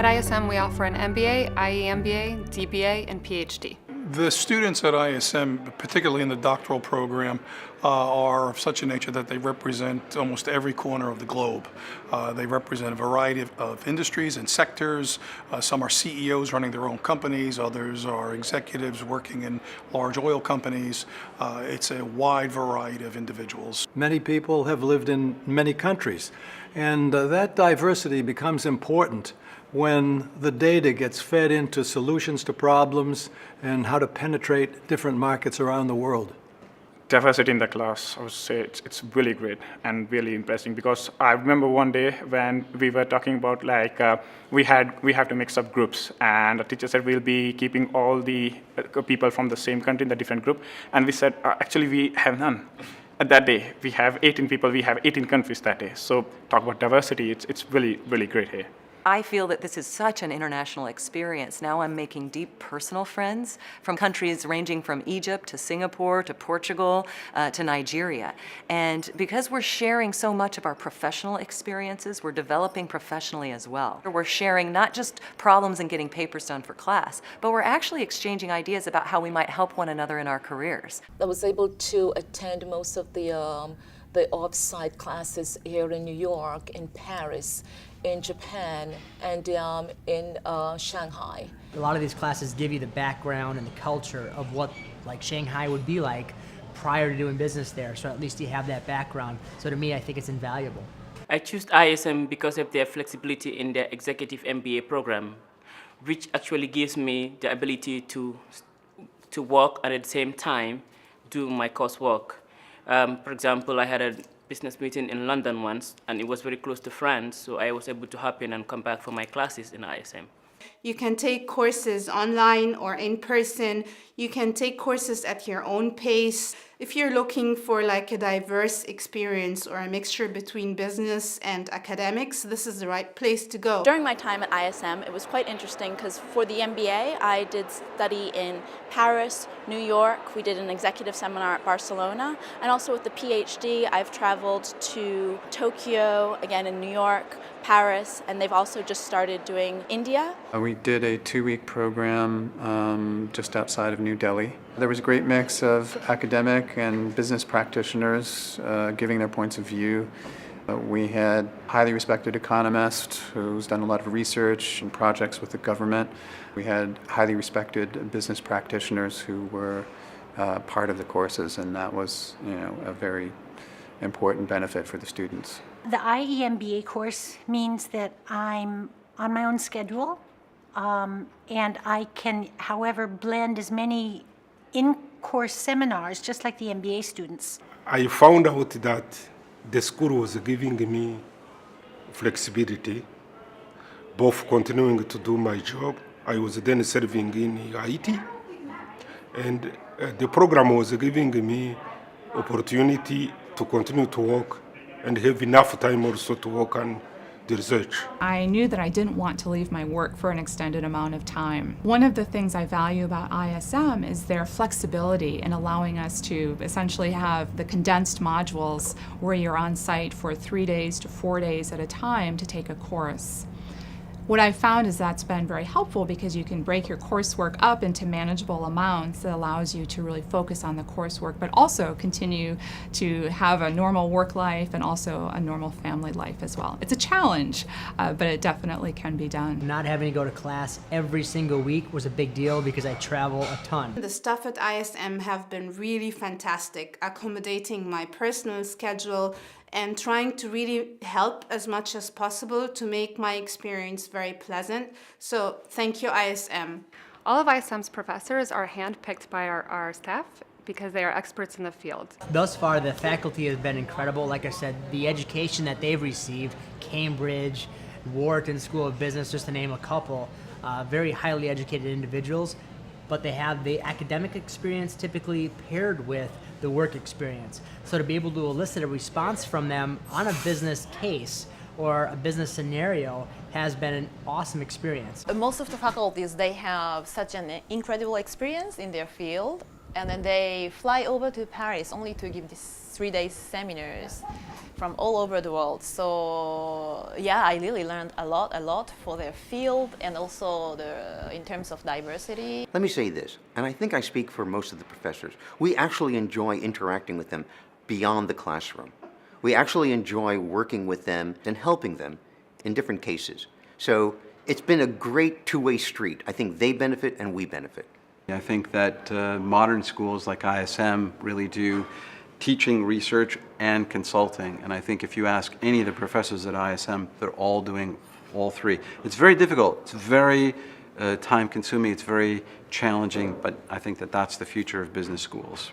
At ISM, we offer an MBA, IE DBA, and PhD. The students at ISM, particularly in the doctoral program, are of such a nature that they represent almost every corner of the globe. They represent a variety of industries and sectors. Some are CEOs running their own companies, others are executives working in large oil companies. It's a wide variety of individuals. Many people have lived in many countries, and that diversity becomes important when the data gets fed into solutions to problems and how to penetrate different markets around the world. Diversity in the class, I would say it's really great and really impressive, because I remember one day when we were talking about we have to mix up groups, and the teacher said we'll be keeping all the people from the same country in the different group, and we said actually we have none. That day we have 18 people, we have 18 countries that day. So talk about diversity, it's really, really great here. I feel that this is such an international experience. Now I'm making deep personal friends from countries ranging from Egypt to Singapore to Portugal to Nigeria. And because we're sharing so much of our professional experiences, we're developing professionally as well. We're sharing not just problems and getting papers done for class, but we're actually exchanging ideas about how we might help one another in our careers. I was able to attend most of the off-site classes here in New York, in Paris, in Japan, and in Shanghai. A lot of these classes give you the background and the culture of what Shanghai would be like prior to doing business there, so at least you have that background. So to me, I think it's invaluable. I chose ISM because of their flexibility in their executive MBA program, which actually gives me the ability to work and at the same time do my coursework. For example, I had a business meeting in London once, and it was very close to France, so I was able to hop in and come back for my classes in ISM. You can take courses online or in person. You can take courses at your own pace. If you're looking for a diverse experience or a mixture between business and academics, this is the right place to go. During my time at ISM, it was quite interesting because for the MBA, I did study in Paris, New York. We did an executive seminar at Barcelona. And also with the PhD, I've traveled to Tokyo, again in New York, Paris, and they've also just started doing India. We did a 2-week program just outside of New Delhi. There was a great mix of academic and business practitioners giving their points of view. We had highly respected economist who's done a lot of research and projects with the government. We had highly respected business practitioners who were part of the courses, and that was, a very important benefit for the students. The IE course means that I'm on my own schedule, and I can, however, blend as many in-course seminars, just like the MBA students. I found out that the school was giving me flexibility, both continuing to do my job. I was then serving in IT, and the program was giving me opportunity to continue to work and have enough time also to work on the research. I knew that I didn't want to leave my work for an extended amount of time. One of the things I value about ISM is their flexibility in allowing us to essentially have the condensed modules where you're on site for 3 days to 4 days at a time to take a course. What I've found is that's been very helpful because you can break your coursework up into manageable amounts that allows you to really focus on the coursework, but also continue to have a normal work life and also a normal family life as well. It's a challenge, but it definitely can be done. Not having to go to class every single week was a big deal because I travel a ton. The staff at ISM have been really fantastic, accommodating my personal schedule and trying to really help as much as possible to make my experience very pleasant. So thank you, ISM. All of ISM's professors are handpicked by our staff because they are experts in the field. Thus far, the faculty has been incredible. Like I said, the education that they've received, Cambridge, Wharton School of Business, just to name a couple, very highly educated individuals, but they have the academic experience typically paired with the work experience. So to be able to elicit a response from them on a business case or a business scenario has been an awesome experience. Most of the faculties, they have such an incredible experience in their field. and then they fly over to Paris only to give these 3-day seminars from all over the world. So yeah, I really learned a lot for their field and also in terms of diversity. Let me say this, and I think I speak for most of the professors. We actually enjoy interacting with them beyond the classroom. We actually enjoy working with them and helping them in different cases. So it's been a great two-way street. I think they benefit and we benefit. I think that modern schools like ISM really do teaching, research, and consulting. And I think if you ask any of the professors at ISM, they're all doing all three. It's very difficult. It's very time-consuming. It's very challenging. But I think that that's the future of business schools.